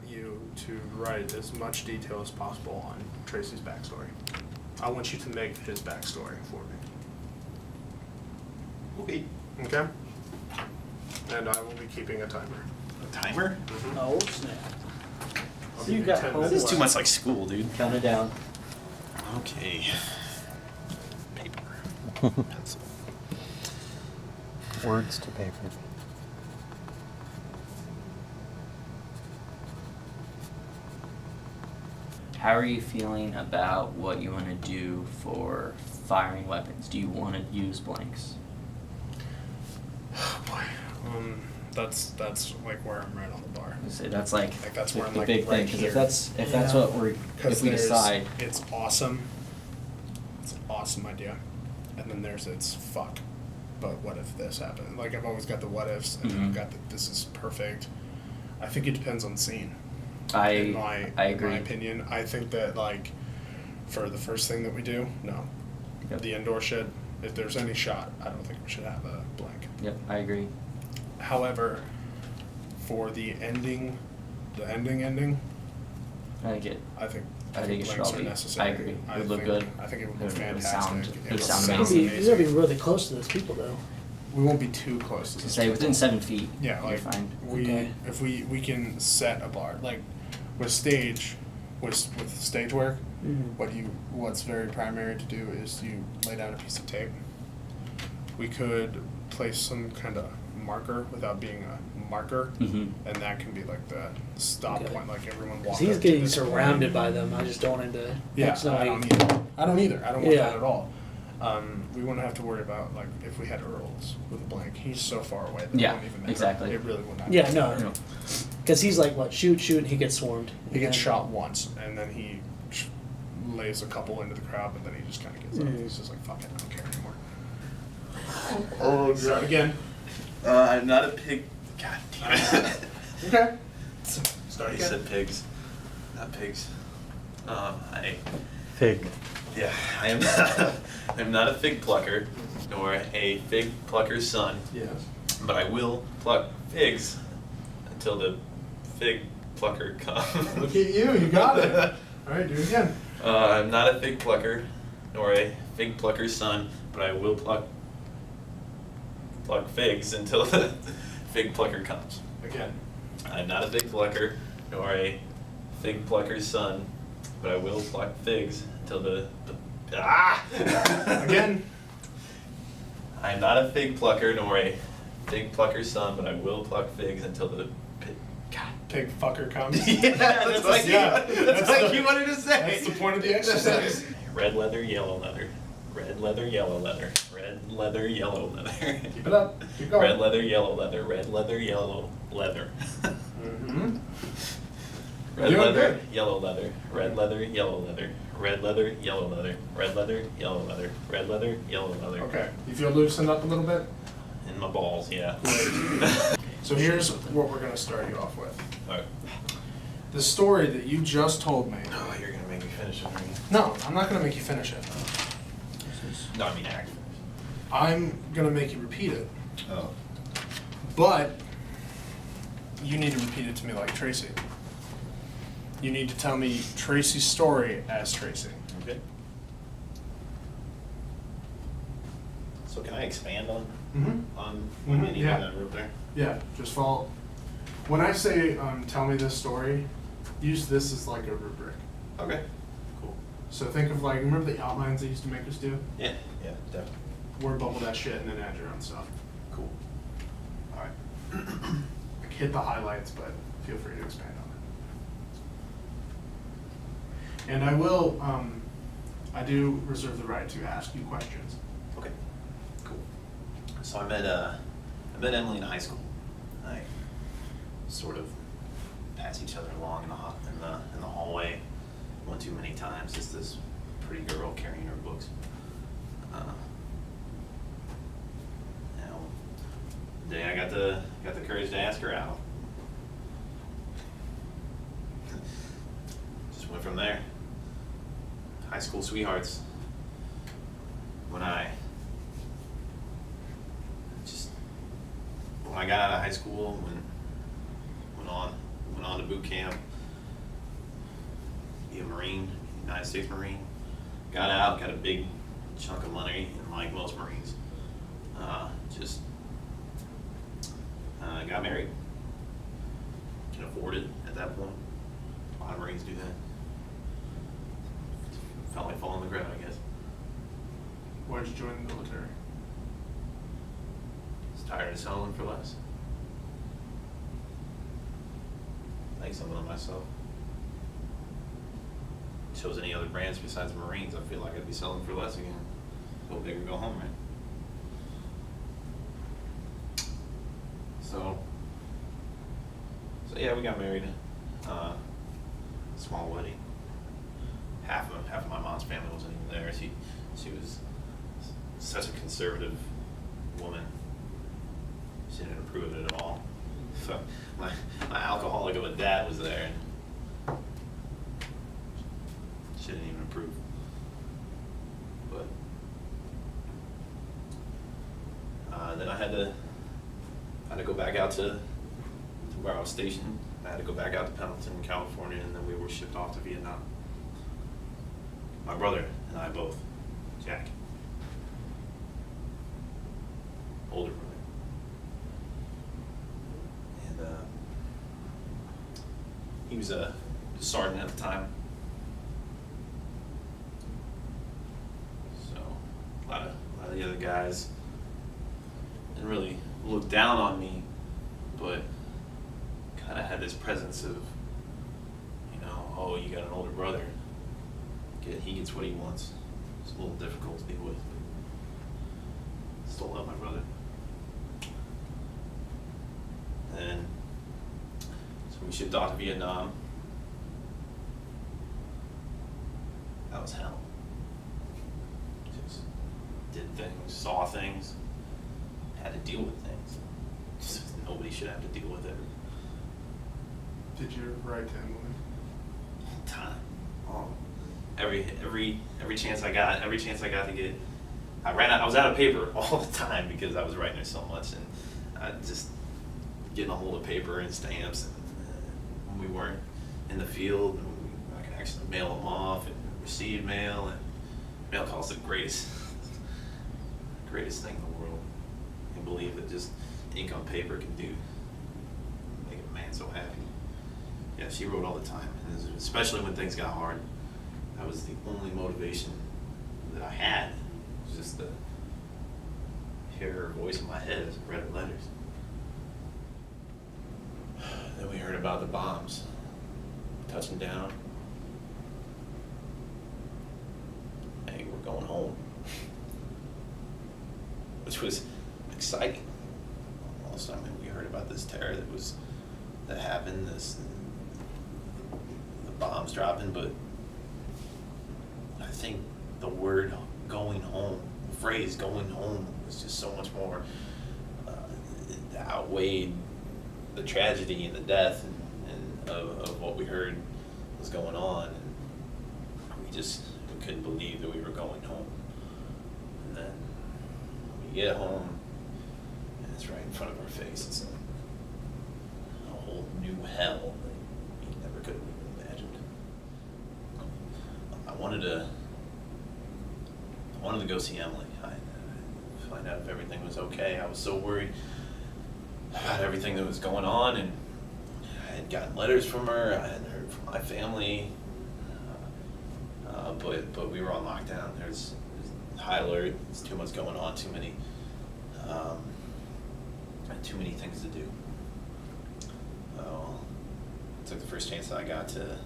you to write as much detail as possible on Tracy's backstory. I want you to make his backstory for me. Okay. Okay? And I will be keeping a timer. A timer? Oh, snap. I'll So you give got 10 homework. This is minutes. too much like school, dude. Count it down. Okay. Paper. Pencil. Words to paper. How are you feeling about what you want to do for firing weapons? Do you want to use blanks? Oh boy. That's like where I'm right on the bar. I say that's like That's where I'm the like big right thing. Because here. if that's Yeah. what if we decide, it's awesome. It's an awesome idea. And then there's it's fuck. But what if this happened? Like I've always got the what ifs and Mhm. I've got the this is perfect. I think it depends on the scene. In I In agree. my opinion, I think that like for the first thing that we do, no. Yep. The indoor shit, if there's any shot, I don't think we should have a blank. Yep, I agree. However, for the ending, ending, I get. I think I think it should blanks all are be. necessary. I agree. It I would look think- good. I think it would It be would fantastic. sound- It it would would sound sound amazing. You're gonna be really close to those people, though. We won't be too close to To this say people. within 7 feet. Yeah, you're like fine. Okay. if we can set a bar like with stage, with stage work. Mhm. What's very primary to do is you lay down a piece of tape. We could place some kind of marker without being a marker, Mhm. and that can be like the stop Okay. point, like everyone Because walk. he's up to getting this point. surrounded by them. I just don't want him to. Yeah, accidentally- I don't either. I don't want Yeah. that at all. We wouldn't have to worry about like if we had Earls with a blank. He's so far away that Yeah, it wouldn't even matter. exactly. It really would not. Yeah, matter. no. Because he's like, what, shoot, and he gets swarmed. He gets And- shot once, and then he lays a couple into the crowd, but then he just kind of gets up. Mhm. He's just like, fuck it, I don't care anymore. Oh, start again. I'm not a pig. God damn it. Okay. Start He again. said pigs, not pigs. Fig. Yeah, I am not. I'm not a fig plucker, nor a fig plucker's son. Yes. But I will pluck figs until the fig plucker comes. Look at you, you got it. All right, do it again. I'm not a fig plucker, nor a fig plucker's son, but I will pluck figs until the fig plucker comes. Again. I'm not a fig plucker, nor a fig plucker's son, but I will pluck figs until the Again. I'm not a fig plucker, nor a fig plucker's son, but I will pluck figs until the God. Pig fucker comes. Yeah, that's like Yeah, you, that's that's like the- you wanted to say. That's the point of the exercise. Red leather, yellow leather. Red leather, yellow leather. Red leather, yellow leather. Keep it up. Keep going. Red leather, yellow leather. Red leather, yellow leather. Mm-hmm. Red Doing leather, good. yellow leather. Red leather, yellow leather. Red leather, yellow leather. Red leather, yellow leather. Red leather, yellow leather. Okay. You feel loosened up a little bit? In my balls, yeah. So here's what we're gonna start you off with. Alright. The story that you just told me. Oh, you're gonna make me finish it, aren't you? No, I'm not gonna make you finish it. No, I mean act. I'm gonna make you repeat it. Oh. But you need to repeat it to me like Tracy. You need to tell me Tracy's story as Tracy. Okay. So can I expand on Mm-hmm. what Mhm, any yeah. that I wrote there? Yeah, just follow. When I say tell me this story, use this as like a rubric. Okay. Cool. So think of like, remember the outlines they used to make us do? Yeah, definitely. Word bubble that shit and then add your own stuff. Cool. Alright. Like hit the highlights, but feel free to expand on it. And I will, I do reserve the right to ask you questions. Okay. Cool. So I met Emily in high school. I sort of pass each other along in the hallway one too many times. Just this pretty girl carrying her books. The day I got the courage to ask her out. Just went from there. High school sweethearts. When I got out of high school, went on to boot camp, be a Marine, United States Marine. Got out, got a big chunk of money, and like most Marines, just got married. Can afford it at that point. A lot of Marines do that. Felt like falling on the ground, I guess. Why'd you join the military? Was tired of settling for less. I think something of myself. Chose any other brands besides Marines, I feel like I'd be selling for less again. Go big or go home, right? So yeah, we got married. Small wedding. Half of my mom's family wasn't even there. She was such a conservative woman. She didn't approve of it at all. So my alcoholic of a dad was there, and she didn't even approve. But then I had to go back out to where I was stationed. I had to go back out to Pendleton, California, and then we were shipped off to Vietnam. My brother and I both, Jack, older brother. And he was a sergeant at the time. So a lot of the other guys didn't really look down on me, but kind of had this presence of, oh, you got an older brother. He gets what he wants. It's a little difficult to deal with. Still love my brother. And so we shipped off to Vietnam. That was hell. Just did things, saw things, had to deal with things. Just nobody should have to deal with it. Did you write to Emily? Time. Every chance I got to get. I was out of paper all the time because I was writing her so much, and I just getting a hold of paper and stamps. And when we weren't in the field, I could actually mail them off and receive mail. And mail call's the greatest thing in the world. I can believe that just ink on paper can make a man so happy. Yeah, she wrote all the time, and especially when things got hard. That was the only motivation that I had. It was just to hear her voice in my head as I read her letters. Then we heard about the bombs touching down. Hey, we're going home. Which was exciting. Also, I mean, we heard about this terror that happened, the bombs dropping, but I think the word going home, the phrase going home, was just so much more, it outweighed the tragedy and the death and of what we heard was going on. And we couldn't believe that we were going home. And then we get home, and it's right in front of our face. It's a whole new hell that we never could have even imagined. I wanted to go see Emily. Find out if everything was okay. I was so worried about everything that was going on, and I had gotten letters from her. I hadn't heard from my family, but we were on lockdown. There's high alert. There's too much going on. Too many things to do. I took the first chance that I got to.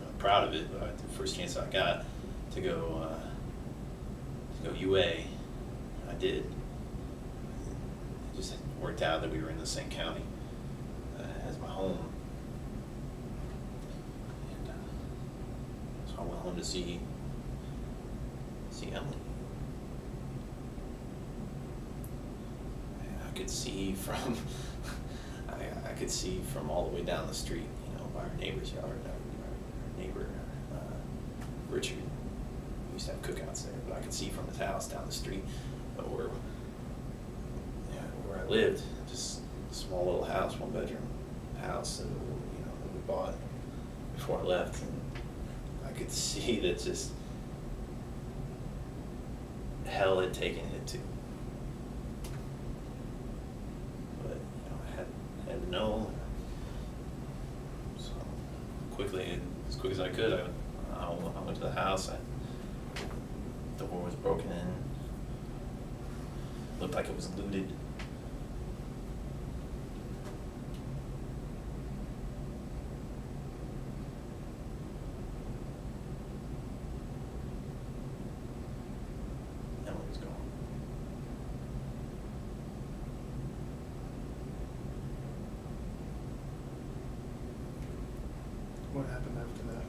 I'm proud of it, but the first chance I got to go UA, I did. It just worked out that we were in the same county as my home, and so I went home to see Emily. And I could see from I could see from all the way down the street, by our neighbor's yard. Our neighbor, Richard, we used to have cookouts there, but I could see from his house down the street where I lived, just a small little house, one bedroom house that we bought before I left, and I could see that just hell had taken it too. But I had to know. So quickly, as quick as I could, I went to the house. The door was broken in. Looked like it was looted. Emily was gone. What happened after that?